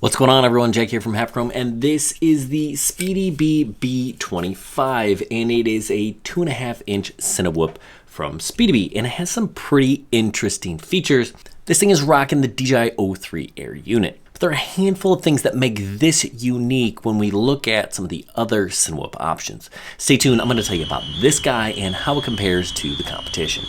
What's going on, everyone? Jake here from Halfchrome, and this is the Speedybee Bee25, and it is a 2.5-inch Cinewhoop from Speedybee, and it has some pretty interesting features. This thing is rocking the DJI O3 Air unit. But there are a handful of things that make this unique when we look at some of the other Cinewhoop options. Stay tuned, I'm going to tell you about this guy and how it compares to the competition.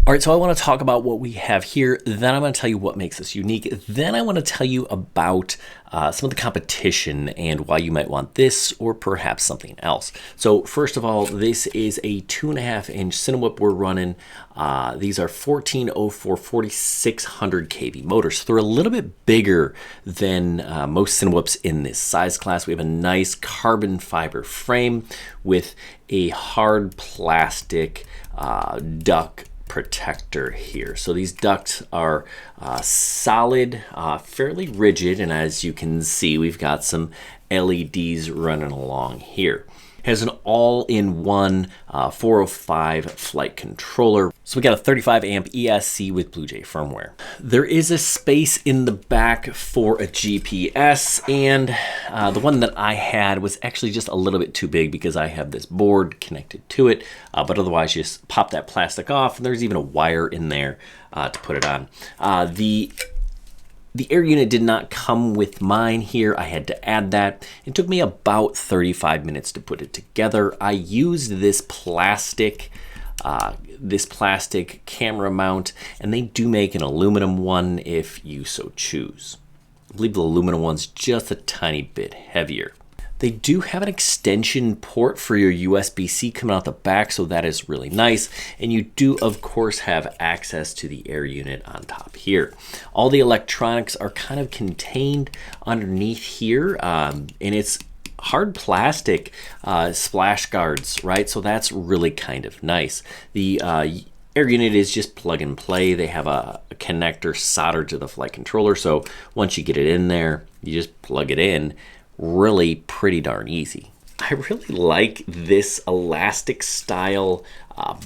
All right, so I want to talk about what we have here, then I'm going to tell you what makes this unique, then I want to tell you about some of the competition and why you might want this or perhaps something else. So first of all, this is a 2.5-inch Cinewhoop we're running. These are 1404 4600 kV motors. So they're a little bit bigger than most Cinewhoops in this size class. We have a nice carbon fiber frame with a hard plastic duct protector here. So these ducts are solid, fairly rigid, and as you can see, we've got some LEDs running along here. Has an all-in-one 405 flight controller. So we got a 35 amp ESC with BlueJay firmware. There is a space in the back for a GPS, and the one that I had was actually just a little bit too big because I have this board connected to it, but otherwise you just pop that plastic off, and there's even a wire in there to put it on. The air unit did not come with mine here. I had to add that. It took me about 35 minutes to put it together. I used this plastic camera mount, and they do make an aluminum one if you so choose. I believe the aluminum one's just a tiny bit heavier. They do have an extension port for your USB-C coming out the back, so that is really nice. And you do, of course, have access to the air unit on top here. All the electronics are kind of contained underneath here, and it's hard plastic splash guards, right? So that's really kind of nice. The air unit is just plug and play. They have a connector soldered to the flight controller, so once you get it in there, you just plug it in. Really pretty darn easy. I really like this elastic style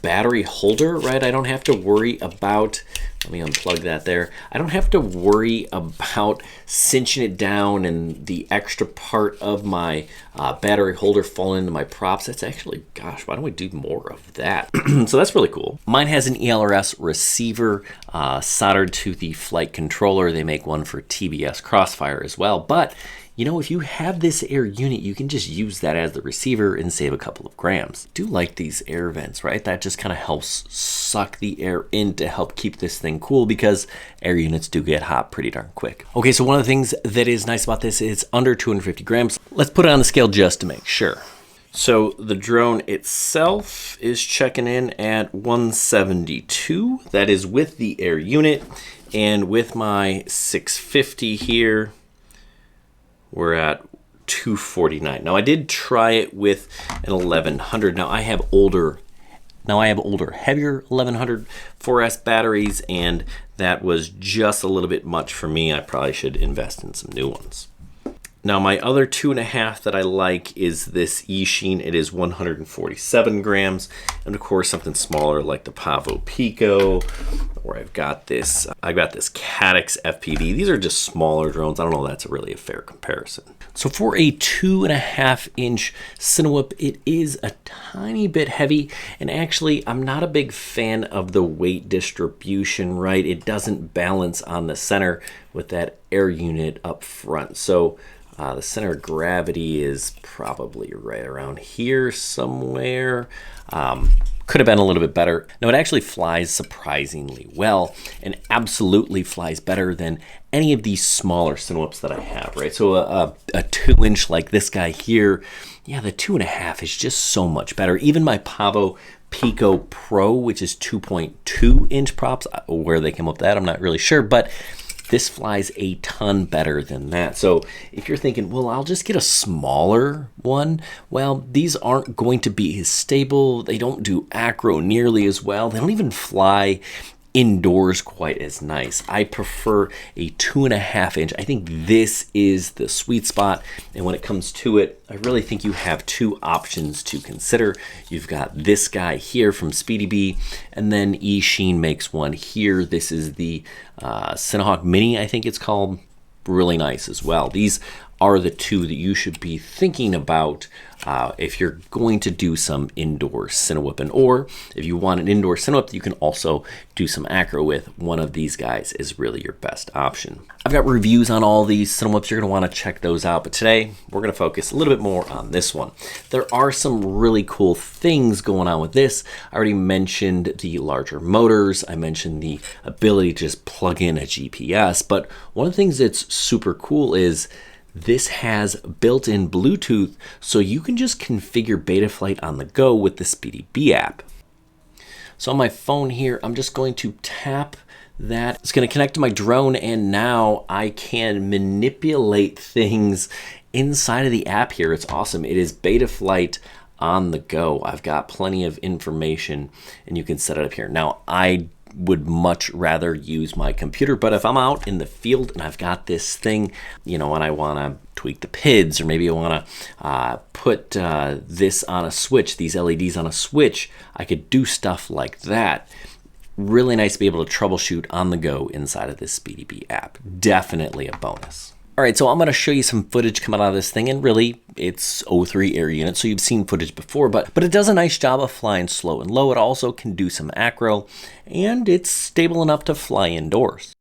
battery holder, right? I don't have to worry about, let me unplug that there. I don't have to worry about cinching it down and the extra part of my battery holder falling into my props. That's actually, gosh, why don't we do more of that? So that's really cool. Mine has an ELRS receiver soldered to the flight controller. They make one for TBS Crossfire as well, but you know, if you have this air unit, you can just use that as the receiver and save a couple of grams. I do like these air vents, right? That just kind of helps suck the air in to help keep this thing cool because air units do get hot pretty darn quick. Okay, so one of the things that is nice about this is under 250 grams. Let's put it on the scale just to make sure. So the drone itself is checking in at 172. That is with the air unit, and with my 650 here, we're at 249. Now I did try it with an 1100. Now I have older, heavier 1100 4S batteries, and that was just a little bit much for me. I probably should invest in some new ones. Now my other 2.5 that I like is this eSheen. It is 147 grams, and of course something smaller like the Pavo Pico, or I've got this Caddx FPV. These are just smaller drones. I don't know if that's really a fair comparison. So for a 2.5-inch Cinewhoop, it is a tiny bit heavy, and actually I'm not a big fan of the weight distribution, right? It doesn't balance on the center with that air unit up front. So the center of gravity is probably right around here somewhere. Could have been a little bit better. No, it actually flies surprisingly well and absolutely flies better than any of these smaller Cinewhoops that I have, right? So a 2-inch like this guy here, yeah, the 2.5 is just so much better. Even my Pavo Pico Pro, which is 2.2-inch props, where they came up with that, I'm not really sure, but this flies a ton better than that. So if you're thinking, well, I'll just get a smaller one, well, these aren't going to be as stable. They don't do acro nearly as well. They don't even fly indoors quite as nice. I prefer a 2.5 inch. I think this is the sweet spot. And when it comes to it, I really think you have two options to consider. You've got this guy here from Speedybee, and then eSheen makes one here. This is the Cinehawk Mini, I think it's called. Really nice as well. These are the two that you should be thinking about if you're going to do some indoor cinewhipping, or if you want an indoor cinewhip that you can also do some acro with. One of these guys is really your best option. I've got reviews on all these cinewhips. You're going to want to check those out, but today we're going to focus a little bit more on this one. There are some really cool things going on with this. I already mentioned the larger motors. I mentioned the ability to just plug in a GPS, but one of the things that's super cool is this has built-in Bluetooth, so you can just configure Betaflight on the go with the Speedybee app. So on my phone here, I'm just going to tap that. It's going to connect to my drone, and now I can manipulate things inside of the app here. It's awesome. It is Betaflight on the go. I've got plenty of information, and you can set it up here. Now, I would much rather use my computer, but if I'm out in the field and I've got this thing, and I want to tweak the PIDs, or maybe I want to put this on a switch, these LEDs on a switch, I could do stuff like that. Really nice to be able to troubleshoot on the go inside of this Speedybee app. Definitely a bonus. All right, so I'm going to show you some footage coming out of this thing, and really it's O3 air unit, so you've seen footage before, but it does a nice job of flying slow and low. It also can do some acro, and it's stable enough to fly indoors.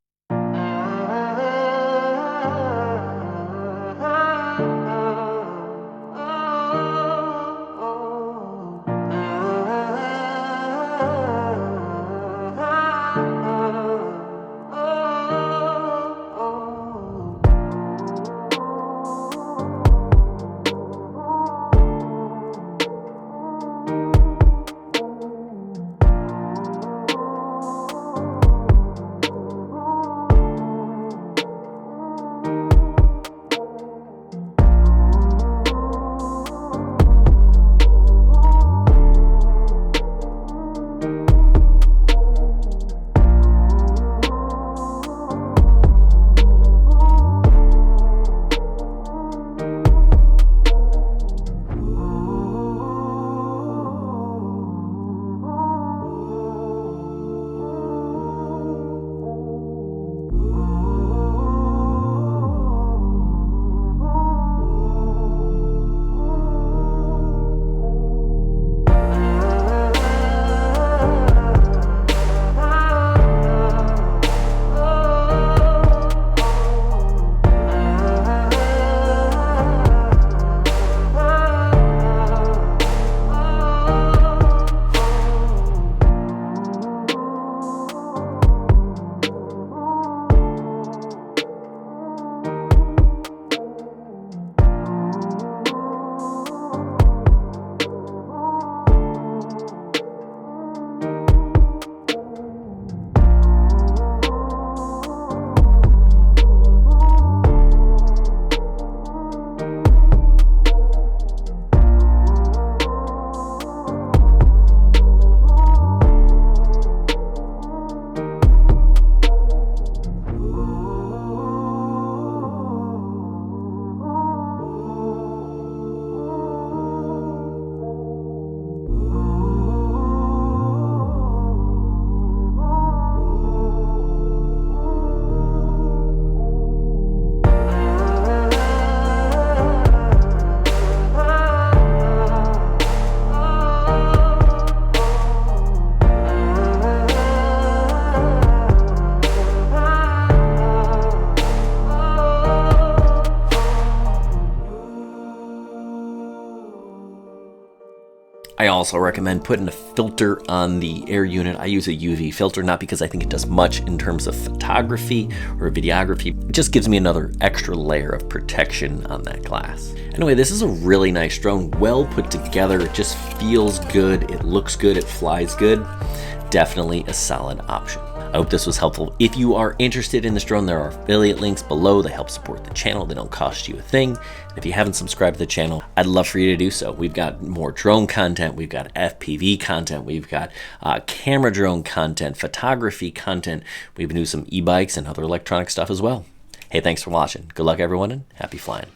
I also recommend putting a filter on the air unit. I use a UV filter, not because I think it does much in terms of photography or videography. It just gives me another extra layer of protection on that glass. Anyway, this is a really nice drone, well put together. It just feels good, it looks good, it flies good. Definitely a solid option. I hope this was helpful. If you are interested in this drone, there are affiliate links below. They help support the channel. They don't cost you a thing. And if you haven't subscribed to the channel, I'd love for you to do so. We've got more drone content. We've got FPV content. We've got camera drone content, photography content. We've been doing some e-bikes and other electronic stuff as well. Hey, thanks for watching. Good luck, everyone, and happy flying.